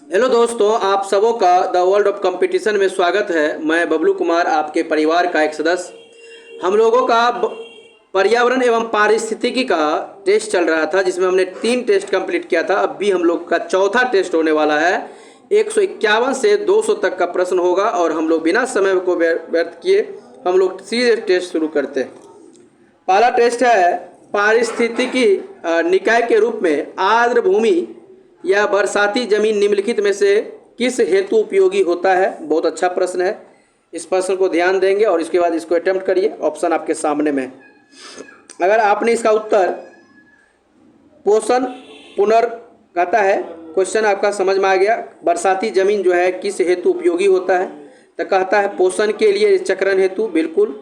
Hello दोस्तों, आप सबों का द वर्ल्ड ऑफ कंपटीशन में स्वागत है। मैं बबलू कुमार, आपके परिवार का एक सदस्य। हम लोगों का पर्यावरण एवं पारिस्थितिकी का टेस्ट चल रहा था, जिसमें हमने 3 टेस्ट कंप्लीट किया था। अब भी हम लोग का चौथा टेस्ट होने वाला है। 151 से 200 तक का प्रश्न होगा और हम लोग बिना समय को व्यर्थ किए हम लोग सीधे टेस्ट शुरू करते हैं। पहला टेस्ट है पारिस्थितिकी निकाय के रूप में आर्द्र भूमि या बरसाती जमीन निम्नलिखित में से किस हेतु उपयोगी होता है। बहुत अच्छा प्रश्न है। इस प्रश्न को ध्यान देंगे और इसके बाद इसको अटेम्प्ट करिए। ऑप्शन आपके सामने में है। अगर आपने इसका उत्तर पोषण पुनर्कथा है, क्वेश्चन आपका समझ में आ गया। बरसाती जमीन जो है किस हेतु उपयोगी होता है, तो कहता है पोषण के लिए, चक्रण हेतु, बिल्कुल।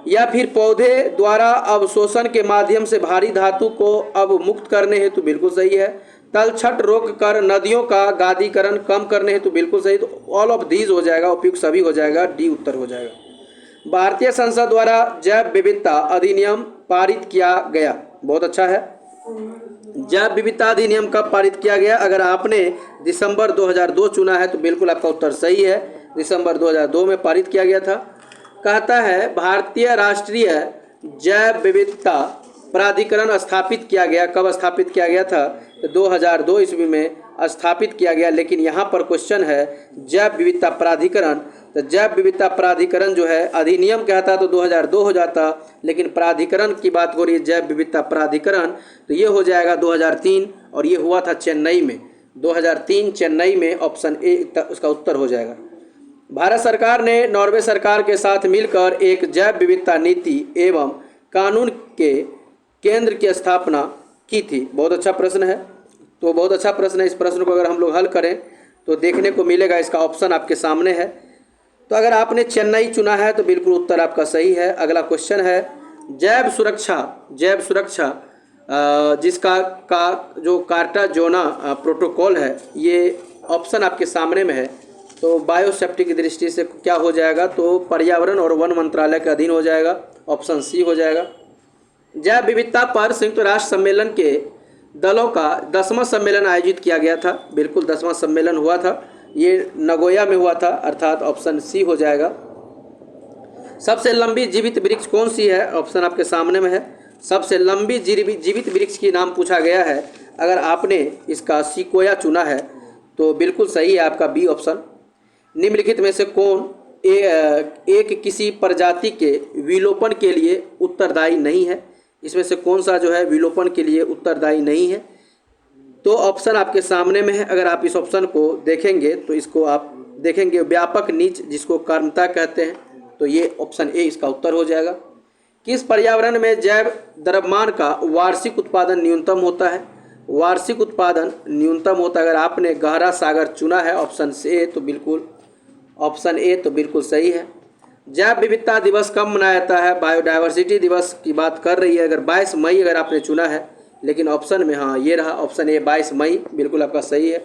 या फिर पौधे द्वारा अवशोषण के माध्यम से भारी धातु को अवमुक्त करने हेतु, बिल्कुल सही है। तलछट रोक कर नदियों का गादीकरण कम करने हेतु, बिल्कुल सही। तो ऑल ऑफ दीज हो जाएगा, उपयुक्त सभी हो जाएगा, डी उत्तर हो जाएगा। भारतीय संसद द्वारा जैव विविधता अधिनियम पारित किया गया, बहुत अच्छा है। जैव विविधता अधिनियम कब पारित किया गया? अगर आपने दिसंबर 2002 चुना है तो बिल्कुल आपका उत्तर सही है। दिसंबर 2002 में पारित किया गया था। कहता है भारतीय राष्ट्रीय जैव विविधता प्राधिकरण स्थापित किया गया। कब स्थापित किया गया था? तो 2002 ईस्वी में स्थापित किया गया। लेकिन यहाँ पर क्वेश्चन है जैव विविधता प्राधिकरण, तो जैव विविधता प्राधिकरण जो है अधिनियम कहता तो 2002 हो जाता, लेकिन प्राधिकरण की बात हो रही है जैव विविधता प्राधिकरण, तो ये हो जाएगा 2003 और ये हुआ था चेन्नई में। 2003 चेन्नई में, ऑप्शन ए उसका उत्तर हो जाएगा। भारत सरकार ने नॉर्वे सरकार के साथ मिलकर एक जैव विविधता नीति एवं कानून के केंद्र की स्थापना की थी। बहुत अच्छा प्रश्न है। तो बहुत अच्छा प्रश्न है। इस प्रश्न को अगर हम लोग हल करें तो देखने को मिलेगा, इसका ऑप्शन आपके सामने है। तो अगर आपने चेन्नई चुना है तो बिल्कुल उत्तर आपका सही है। अगला क्वेश्चन है जैव सुरक्षा जिसका जो कार्टाजोना प्रोटोकॉल है, ये ऑप्शन आपके सामने में है। तो बायोसेफ्टी की दृष्टि से क्या हो जाएगा? तो पर्यावरण और वन मंत्रालय के अधीन हो जाएगा, ऑप्शन सी हो जाएगा। जैव विविधता पर संयुक्त राष्ट्र सम्मेलन के दलों का 10वां सम्मेलन आयोजित किया गया था। बिल्कुल 10वां सम्मेलन हुआ था, ये नगोया में हुआ था, अर्थात ऑप्शन सी हो जाएगा। सबसे लंबी जीवित वृक्ष कौन सी है? ऑप्शन आपके सामने में है। सबसे लंबी जीवित वृक्ष की नाम पूछा गया है। अगर आपने इसका सिकोया चुना है तो बिल्कुल सही है आपका बी ऑप्शन। निम्नलिखित में से कौन एक किसी प्रजाति के विलोपन के लिए उत्तरदायी नहीं है? इसमें से कौन सा जो है विलोपन के लिए उत्तरदायी नहीं है? तो ऑप्शन आपके सामने में है। अगर आप इस ऑप्शन को देखेंगे तो इसको आप देखेंगे व्यापक नीच, जिसको कर्मता कहते हैं, तो ये ऑप्शन ए इसका उत्तर हो जाएगा। किस पर्यावरण में जैव द्रव्यमान का वार्षिक उत्पादन न्यूनतम होता है? वार्षिक उत्पादन न्यूनतम होता है। अगर आपने गहरा सागर चुना है ऑप्शन ए तो बिल्कुल ऑप्शन ए तो बिल्कुल सही है। जैव विविधता दिवस कब मनाया जाता है? बायोडायवर्सिटी दिवस की बात कर रही है। अगर 22 मई अगर आपने चुना है, लेकिन ऑप्शन में हाँ ये रहा ऑप्शन ए 22 मई, बिल्कुल आपका सही है।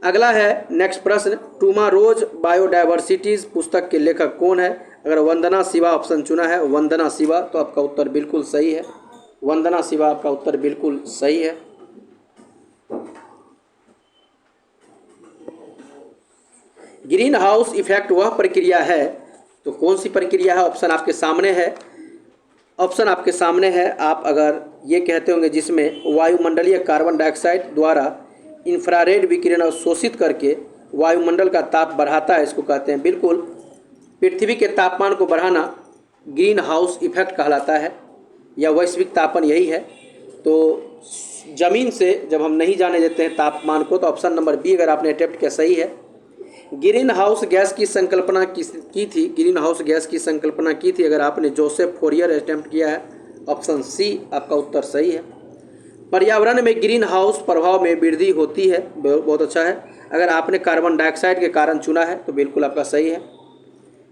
अगला है नेक्स्ट प्रश्न, टुमारोज बायोडायवर्सिटीज पुस्तक के लेखक कौन है? अगर वंदना शिवा ऑप्शन चुना है, वंदना शिवा, तो आपका उत्तर बिल्कुल सही है। वंदना शिवा आपका उत्तर बिल्कुल सही है। ग्रीन हाउस इफेक्ट वह प्रक्रिया है, तो कौन सी प्रक्रिया है? ऑप्शन आपके सामने है। ऑप्शन आपके सामने है। आप अगर ये कहते होंगे जिसमें वायुमंडलीय कार्बन डाइऑक्साइड द्वारा इंफ्रारेड विकिरण अवशोषित करके वायुमंडल का ताप बढ़ाता है, इसको कहते हैं बिल्कुल पृथ्वी के तापमान को बढ़ाना ग्रीन हाउस इफेक्ट कहलाता है, या वैश्विक तापन यही है। तो ज़मीन से जब हम नहीं जाने देते हैं तापमान को, तो ऑप्शन नंबर बी अगर आपने अटेम्प्ट किया सही है। ग्रीन हाउस गैस की संकल्पना की थी, ग्रीन हाउस गैस की संकल्पना की थी अगर आपने जोसेफ फोरियर अटेम्प्ट किया है, ऑप्शन सी आपका उत्तर सही है। पर्यावरण में ग्रीन हाउस प्रभाव में वृद्धि होती है, बहुत अच्छा है। अगर आपने कार्बन डाइऑक्साइड के कारण चुना है तो बिल्कुल आपका सही है।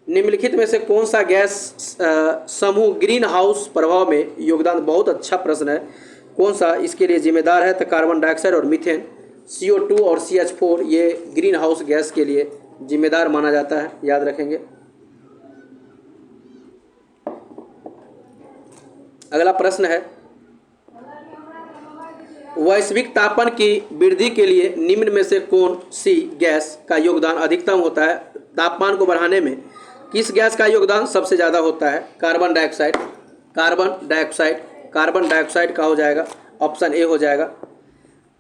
निम्नलिखित में से कौन सा गैस समूह ग्रीन हाउस प्रभाव में योगदान, बहुत अच्छा प्रश्न है, कौन सा इसके लिए जिम्मेदार है? तो कार्बन डाइऑक्साइड और मीथेन, CO2 और CH4 ये ग्रीन हाउस गैस के लिए जिम्मेदार माना जाता है, याद रखेंगे। अगला प्रश्न है वैश्विक तापमान की वृद्धि के लिए निम्न में से कौन सी गैस का योगदान अधिकतम होता है? तापमान को बढ़ाने में किस गैस का योगदान सबसे ज़्यादा होता है? Carbon dioxide, carbon dioxide, carbon dioxide का हो जाएगा, ऑप्शन ए हो जाएगा।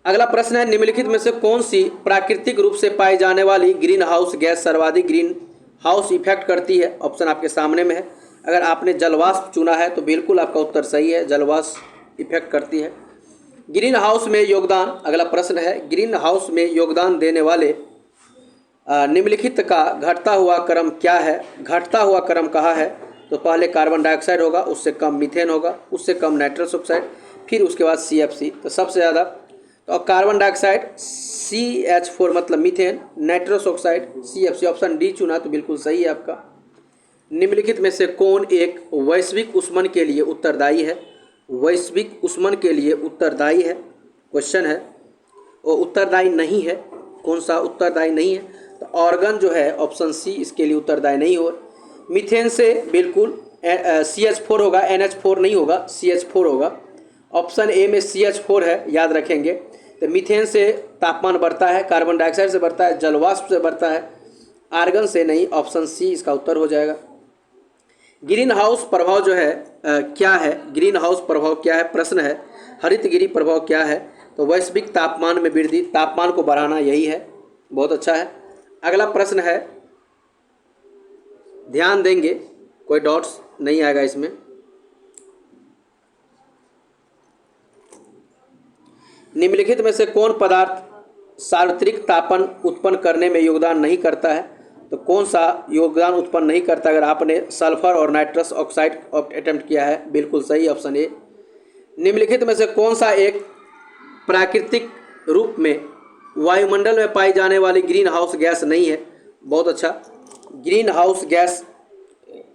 अगला प्रश्न है, निम्नलिखित में से कौन सी प्राकृतिक रूप से पाई जाने वाली ग्रीन हाउस गैस सर्वाधिक ग्रीन हाउस इफेक्ट करती है? ऑप्शन आपके सामने में है। अगर आपने जलवाष्प चुना है तो बिल्कुल आपका उत्तर सही है, जलवाष्प इफेक्ट करती है। ग्रीन हाउस में योगदान, अगला प्रश्न है, ग्रीन हाउस में योगदान देने वाले निम्नलिखित का घटता हुआ क्रम क्या है? घटता हुआ क्रम कहा है तो पहले कार्बन डाइऑक्साइड होगा, उससे कम मीथेन होगा, उससे कम नाइट्रस ऑक्साइड, फिर उसके बाद CFC। तो सबसे ज़्यादा तो कार्बन डाइऑक्साइड CH4 मतलब methane, nitrous oxide CFC, option D चुना तो बिल्कुल सही है आपका। निम्नलिखित में से कौन एक वैश्विक ऊष्मन के लिए उत्तरदायी है? वैश्विक ऊष्मन के लिए उत्तरदायी है, क्वेश्चन है, और उत्तरदायी नहीं है। कौन सा उत्तरदायी नहीं है? तो ऑर्गन जो है ऑप्शन सी इसके लिए उत्तरदायी नहीं हो। मीथेन से बिल्कुल CH4 होगा, NH4 नहीं होगा, CH4 होगा। ऑप्शन ए में CH4 है, याद रखेंगे। तो मीथेन से तापमान बढ़ता है, कार्बन डाइऑक्साइड से बढ़ता है, जलवाष्प से बढ़ता है, आर्गन से नहीं। ऑप्शन सी इसका उत्तर हो जाएगा। ग्रीन हाउस प्रभाव जो है क्या है? ग्रीन हाउस प्रभाव क्या है? प्रश्न है, हरितगृह प्रभाव क्या है? तो वैश्विक तापमान में वृद्धि, तापमान को बढ़ाना, यही है। बहुत अच्छा है। अगला प्रश्न है, ध्यान देंगे, कोई डॉट्स नहीं आएगा इसमें। निम्नलिखित में से कौन पदार्थ सार्वत्रिक तापन उत्पन्न करने में योगदान नहीं करता है? तो कौन सा योगदान उत्पन्न नहीं करता? अगर आपने सल्फर और नाइट्रस ऑक्साइड अटेम्प्ट किया है, बिल्कुल सही, ऑप्शन ए। निम्नलिखित में से कौन सा एक प्राकृतिक रूप में वायुमंडल में पाई जाने वाली ग्रीन हाउस गैस नहीं है? बहुत अच्छा, ग्रीन हाउस गैस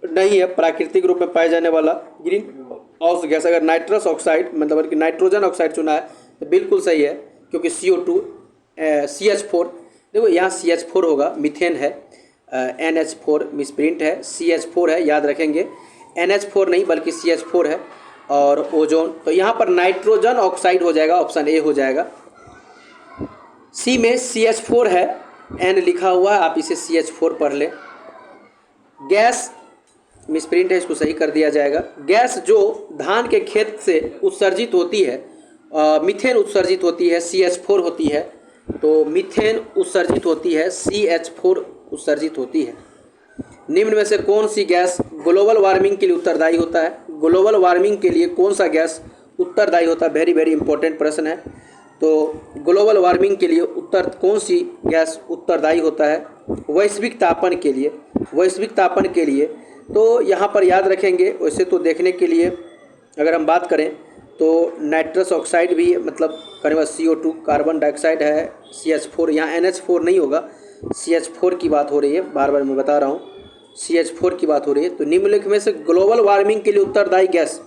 नहीं है प्राकृतिक रूप में पाए जाने वाला ग्रीन हाउस गैस। अगर नाइट्रस ऑक्साइड मतलब कि नाइट्रोजन ऑक्साइड चुना है तो बिल्कुल सही है, क्योंकि CO2 CH4, देखो यहाँ CH4 होगा, मीथेन है, NH4 मिसप्रिंट है, CH4 है, याद रखेंगे। NH4 नहीं बल्कि CH4 है। और ओजोन, तो यहाँ पर नाइट्रोजन ऑक्साइड हो जाएगा, ऑप्शन ए हो जाएगा। सी में CH4 है, N लिखा हुआ है, आप इसे CH4 पढ़ लें। गैस मिसप्रिंट है, इसको सही कर दिया जाएगा। गैस जो धान के खेत से उत्सर्जित होती है, मीथेन उत्सर्जित होती है, CH4 होती है। तो मीथेन उत्सर्जित होती है, CH4 उत्सर्जित होती है। निम्न में से कौन सी गैस ग्लोबल वार्मिंग के लिए उत्तरदायी होता है? ग्लोबल वार्मिंग के लिए कौन सा गैस उत्तरदायी होता है? वेरी वेरी इंपॉर्टेंट प्रश्न है। तो ग्लोबल वार्मिंग के लिए कौन सी गैस उत्तरदायी होता है? वैश्विक तापन के लिए, वैश्विक तापन के लिए। तो यहाँ पर याद रखेंगे, वैसे तो देखने के लिए अगर हम बात करें तो नाइट्रस ऑक्साइड भी मतलब करीब CO2, कार्बन डाइऑक्साइड है, CH4, यहाँ NH4 नहीं होगा, CH4 की बात हो रही है, बार बार मैं बता रहा हूँ, CH4 की बात हो रही है। तो निम्नलिखित में से ग्लोबल वार्मिंग के लिए उत्तरदायी गैस,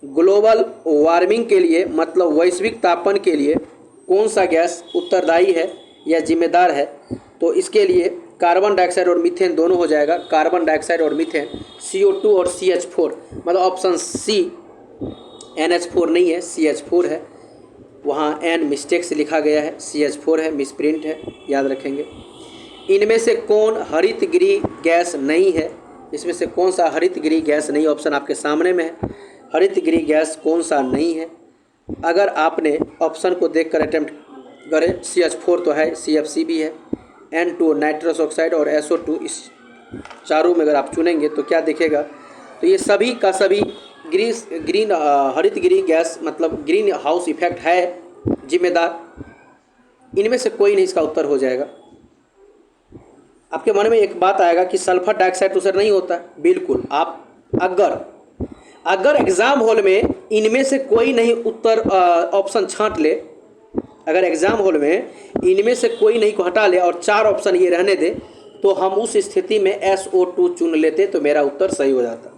ग्लोबल वार्मिंग के लिए मतलब वैश्विक तापन के लिए कौन सा गैस उत्तरदायी है या जिम्मेदार है? तो इसके लिए कार्बन डाइऑक्साइड और मीथेन दोनों हो जाएगा, कार्बन डाइऑक्साइड और मीथेन, CO2 और CH4, मतलब ऑप्शन सी। NH4 नहीं है, CH4 है, वहाँ N मिस्टेक से लिखा गया है, CH4 है, मिसप्रिंट है, याद रखेंगे। इनमें से कौन हरितगृह गैस नहीं है? इसमें से कौन सा हरितगृह गैस नहीं? ऑप्शन आपके सामने में है, हरितगृह गैस कौन सा नहीं है? अगर आपने ऑप्शन को देखकर अटेम्प्ट करें, CH4 तो है, CFC भी है, N2 नाइट्रस ऑक्साइड और SO2, इस चारों में अगर आप चुनेंगे तो क्या दिखेगा? तो ये सभी का सभी ग्रीन हरितगृह गैस मतलब ग्रीन हाउस इफेक्ट है जिम्मेदार। इनमें से कोई नहीं इसका उत्तर हो जाएगा। आपके मन में एक बात आएगा कि सल्फर डाइऑक्साइड तो सर नहीं होता है। बिल्कुल, आप अगर एग्जाम हॉल में इनमें से कोई नहीं उत्तर ऑप्शन छांट ले, अगर एग्जाम हॉल में इनमें से कोई नहीं को हटा ले और 4 ऑप्शन ये रहने दे, तो हम उस स्थिति में SO2 चुन लेते तो मेरा उत्तर सही हो जाता।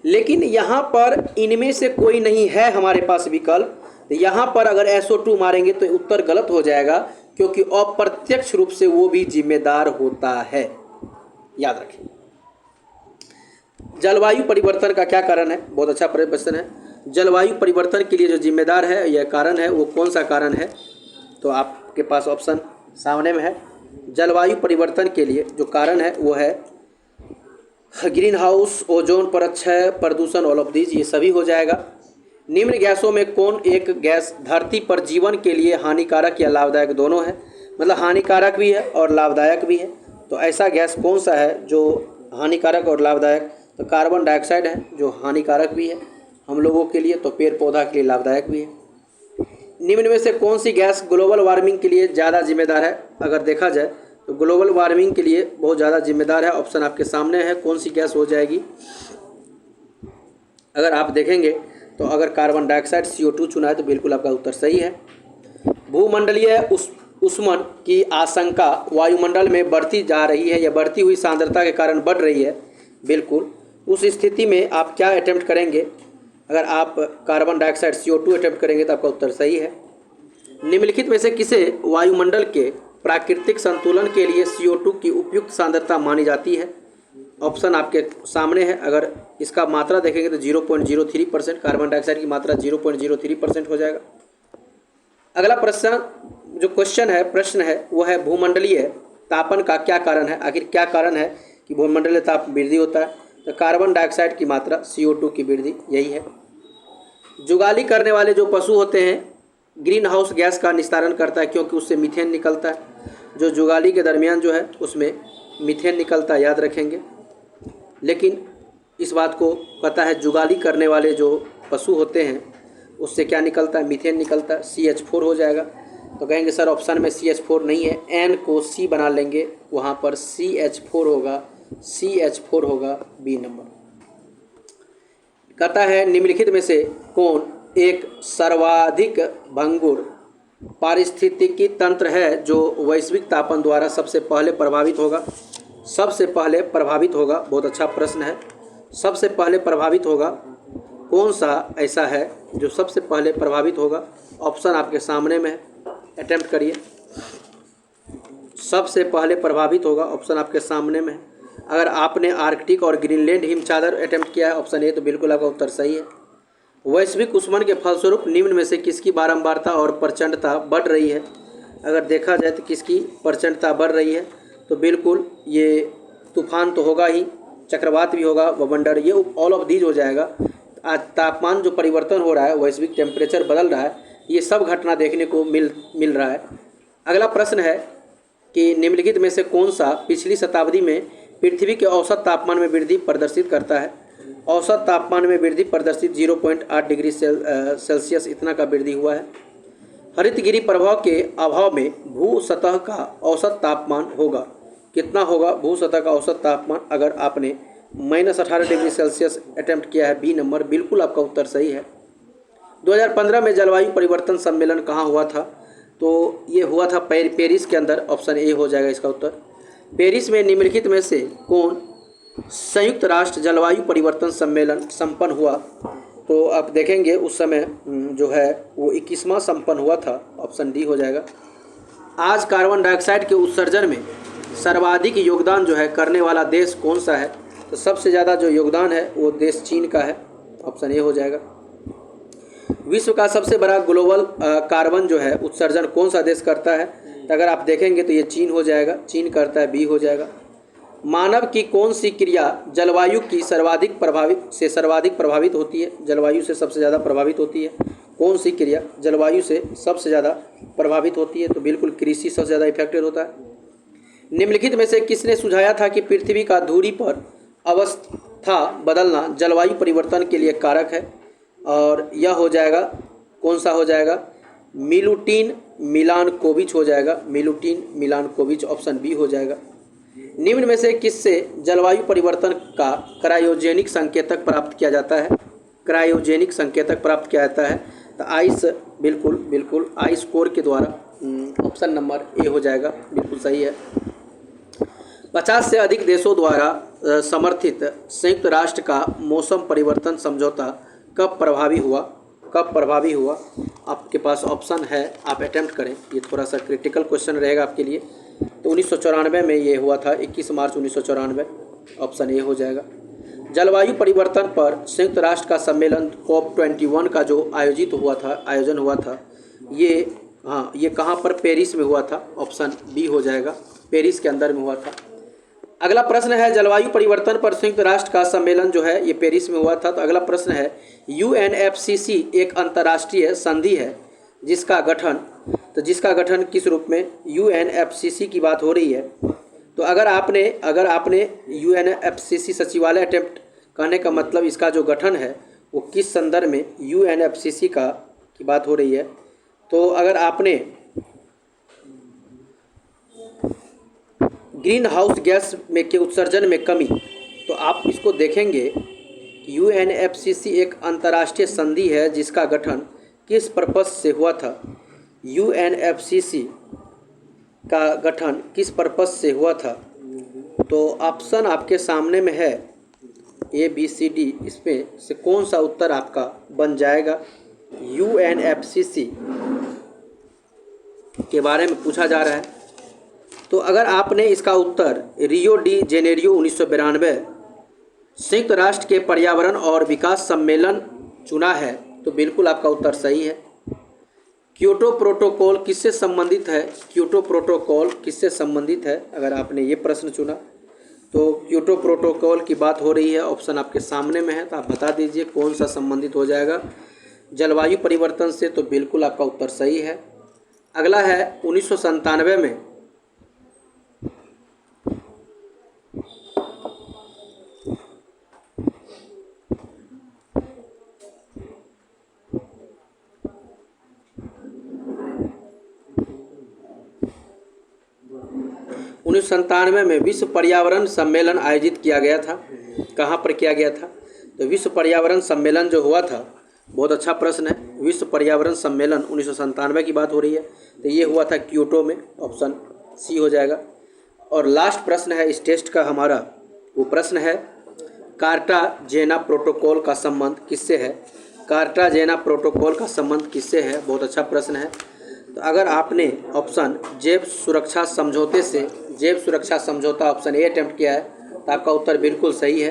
लेकिन यहाँ पर इनमें से कोई नहीं है हमारे पास विकल्प, तो यहाँ पर अगर SO2 मारेंगे तो उत्तर गलत हो जाएगा, क्योंकि अप्रत्यक्ष रूप से वो भी जिम्मेदार होता है, याद रखें। जलवायु परिवर्तन का क्या कारण है? बहुत अच्छा प्रश्न है। जलवायु परिवर्तन के लिए जो जिम्मेदार है यह कारण है, वो कौन सा कारण है? तो आपके पास ऑप्शन सामने में है। जलवायु परिवर्तन के लिए जो कारण है वो है ग्रीन हाउस, ओजोन परत क्षय, प्रदूषण, ऑल ऑफ दीज, ये सभी हो जाएगा। निम्न गैसों में कौन एक गैस धरती पर जीवन के लिए हानिकारक या लाभदायक दोनों है? मतलब हानिकारक भी है और लाभदायक भी है। तो ऐसा गैस कौन सा है जो हानिकारक और लाभदायक? तो कार्बन डाइऑक्साइड है जो हानिकारक भी है हम लोगों के लिए, तो पेड़ पौधा के लिए लाभदायक भी है। निम्न में से कौन सी गैस ग्लोबल वार्मिंग के लिए ज़्यादा जिम्मेदार है? अगर देखा जाए तो ग्लोबल वार्मिंग के लिए बहुत ज़्यादा जिम्मेदार है। ऑप्शन आपके सामने है, कौन सी गैस हो जाएगी? अगर आप देखेंगे तो अगर कार्बन डाइऑक्साइड CO2 चुना है तो बिल्कुल आपका उत्तर सही है। भूमंडलीय ऊष्मन की आशंका वायुमंडल में बढ़ती जा रही है या बढ़ती हुई सांद्रता के कारण बढ़ रही है। बिल्कुल, उस स्थिति में आप क्या अटेम्प्ट करेंगे? अगर आप कार्बन डाइऑक्साइड CO2 अटेम्प्ट करेंगे तो आपका उत्तर सही है। निम्नलिखित में से किसे वायुमंडल के प्राकृतिक संतुलन के लिए CO2 की उपयुक्त सांद्रता मानी जाती है? ऑप्शन आपके सामने है। अगर इसका मात्रा देखेंगे तो 0.03%, कार्बन डाइऑक्साइड की मात्रा 0.03% हो जाएगा। अगला प्रश्न है वो है भूमंडलीय तापन का क्या कारण है? आखिर क्या कारण है कि भूमंडलीय ताप वृद्धि होता है? तो कार्बन डाइऑक्साइड की मात्रा, CO2 की वृद्धि, यही है। जुगाली करने वाले जो पशु होते हैं ग्रीन हाउस गैस का निस्तारण करता है क्योंकि उससे मीथेन निकलता है। जो जुगाली के दरमियान जो है उसमें मीथेन निकलता है, याद रखेंगे। लेकिन इस बात को पता है जुगाली करने वाले जो पशु होते हैं उससे क्या निकलता है? मीथेन निकलता है, CH4 हो जाएगा। तो कहेंगे सर ऑप्शन में CH4 नहीं है, N को C बना लेंगे, वहाँ पर CH4 होगा B नंबर। कहता है निम्नलिखित में से कौन एक सर्वाधिक भंगुर पारिस्थितिकी तंत्र है जो वैश्विक तापन द्वारा सबसे पहले प्रभावित होगा? सबसे पहले प्रभावित होगा, बहुत अच्छा प्रश्न है। सबसे पहले प्रभावित होगा, कौन सा ऐसा है जो सबसे पहले प्रभावित होगा? ऑप्शन आपके सामने में है, अटेम्प्ट करिए। सबसे पहले प्रभावित होगा, ऑप्शन आपके सामने में है। अगर आपने आर्कटिक और ग्रीनलैंड हिमचादर अटेम्प्ट किया है ऑप्शन ए, तो बिल्कुल आपका उत्तर सही है। वैश्विक ऊष्मन के फलस्वरूप निम्न में से किसकी बारंबारता और प्रचंडता बढ़ रही है? अगर देखा जाए तो किसकी प्रचंडता बढ़ रही है? तो बिल्कुल ये तूफान तो होगा ही, चक्रवात भी होगा, वबंडर, ये ऑल ऑफ दीज हो जाएगा। आज तापमान जो परिवर्तन हो रहा है, वैश्विक टेम्परेचर बदल रहा है, ये सब घटना देखने को मिल रहा है। अगला प्रश्न है कि निम्नलिखित में से कौन सा पिछली शताब्दी में पृथ्वी के औसत तापमान में वृद्धि प्रदर्शित करता है? औसत तापमान में वृद्धि प्रदर्शित 0.8 डिग्री सेल्सियस इतना का वृद्धि हुआ है। हरितगृह प्रभाव के अभाव में भू सतह का औसत तापमान होगा, कितना होगा भू सतह का औसत तापमान? अगर आपने -18 डिग्री सेल्सियस अटेम्प्ट किया है, B नंबर, बिल्कुल आपका उत्तर सही है। 2015 में जलवायु परिवर्तन सम्मेलन कहाँ हुआ था? तो ये हुआ था पेरिस के अंदर, ऑप्शन ए हो जाएगा इसका उत्तर। पेरिस में निम्नलिखित में से कौन संयुक्त राष्ट्र जलवायु परिवर्तन सम्मेलन संपन्न हुआ? तो आप देखेंगे उस समय जो है वो 21वां संपन्न हुआ था, ऑप्शन डी हो जाएगा। आज कार्बन डाइऑक्साइड के उत्सर्जन में सर्वाधिक योगदान जो है करने वाला देश कौन सा है? तो सबसे ज़्यादा जो योगदान है वो देश चीन का है, ऑप्शन ए हो जाएगा। विश्व का सबसे बड़ा ग्लोबल कार्बन जो है उत्सर्जन कौन सा देश करता है? तो अगर आप देखेंगे तो ये चीन हो जाएगा, चीन करता है, B हो जाएगा। मानव की कौन सी क्रिया जलवायु की सर्वाधिक प्रभावित होती है? जलवायु से सबसे ज़्यादा प्रभावित होती है। कौन सी क्रिया जलवायु से सबसे ज़्यादा प्रभावित होती है? तो बिल्कुल कृषि सबसे ज़्यादा इफेक्टेड होता है। निम्नलिखित में से किसने सुझाया था कि पृथ्वी का धुरी पर अवस्था बदलना जलवायु परिवर्तन के लिए कारक है? और यह हो जाएगा, कौन सा हो जाएगा? मिलुटिन मिलानकोविच हो जाएगा, मिलुटिन मिलानकोविच, ऑप्शन B हो जाएगा। निम्न में से किससे जलवायु परिवर्तन का क्रायोजेनिक संकेतक प्राप्त किया जाता है? क्रायोजेनिक संकेतक प्राप्त किया जाता है तो आइस, बिल्कुल आइस कोर के द्वारा, ऑप्शन नंबर ए हो जाएगा, बिल्कुल सही है। 50 से अधिक देशों द्वारा समर्थित संयुक्त राष्ट्र का मौसम परिवर्तन समझौता कब प्रभावी हुआ? आपके पास ऑप्शन है, आप अटेम्प्ट करें, ये थोड़ा सा क्रिटिकल क्वेश्चन रहेगा आपके लिए। तो 1994 में ये हुआ था, 21 मार्च 1994, ऑप्शन ए हो जाएगा। जलवायु परिवर्तन पर संयुक्त राष्ट्र का सम्मेलन COP21 का जो आयोजन हुआ था ये कहाँ पर? पेरिस में हुआ था। ऑप्शन बी हो जाएगा, पेरिस के अंदर में हुआ था। अगला प्रश्न है, जलवायु परिवर्तन पर संयुक्त राष्ट्र का सम्मेलन जो है ये पेरिस में हुआ था। तो अगला प्रश्न है, UNFCCC एक अंतर्राष्ट्रीय संधि है जिसका गठन किस रूप में? UNFCCC की बात हो रही है। तो अगर आपने UNFCCC सचिवालय अटेम्प्ट कहने का मतलब इसका जो गठन है वो किस संदर्भ में UNFCCC की बात हो रही है। तो अगर आपने ग्रीन हाउस गैस में के उत्सर्जन में कमी, तो आप इसको देखेंगे UNFCCC एक अंतर्राष्ट्रीय संधि है जिसका गठन किस पर्पस से हुआ था? UNFCCC का गठन किस पर्पस से हुआ था? तो ऑप्शन आपके सामने में है ABCD, इसमें से कौन सा उत्तर आपका बन जाएगा? UNFCCC के बारे में पूछा जा रहा है। तो अगर आपने इसका उत्तर रियो डी जेनेरियो 1992 संयुक्त राष्ट्र के पर्यावरण और विकास सम्मेलन चुना है तो बिल्कुल आपका उत्तर सही है। क्योटो प्रोटोकॉल किससे संबंधित है? क्योटो प्रोटोकॉल किससे संबंधित है? अगर आपने ये प्रश्न चुना तो क्योटो प्रोटोकॉल की बात हो रही है। ऑप्शन आपके सामने में है, तो आप बता दीजिए कौन सा संबंधित हो जाएगा जलवायु परिवर्तन से। तो बिल्कुल आपका उत्तर सही है। अगला है 1997 में विश्व पर्यावरण सम्मेलन आयोजित किया गया था। कहाँ पर किया गया था? तो विश्व पर्यावरण सम्मेलन जो हुआ था, बहुत अच्छा प्रश्न है। विश्व पर्यावरण सम्मेलन 1997 की बात हो रही है, तो ये हुआ था क्योटो में। ऑप्शन सी हो जाएगा। और लास्ट प्रश्न है इस टेस्ट का हमारा, वो प्रश्न है कार्टाजेना प्रोटोकॉल का संबंध किससे है? कार्टाजेना प्रोटोकॉल का संबंध किससे है? बहुत अच्छा प्रश्न है। तो अगर आपने ऑप्शन जैव सुरक्षा समझौता ऑप्शन ए अटेम्प्ट किया है तो आपका उत्तर बिल्कुल सही है।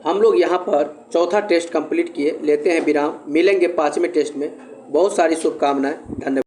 हम लोग यहाँ पर चौथा टेस्ट कंप्लीट किए, लेते हैं विराम, मिलेंगे 5वें टेस्ट में। बहुत सारी शुभकामनाएं, धन्यवाद।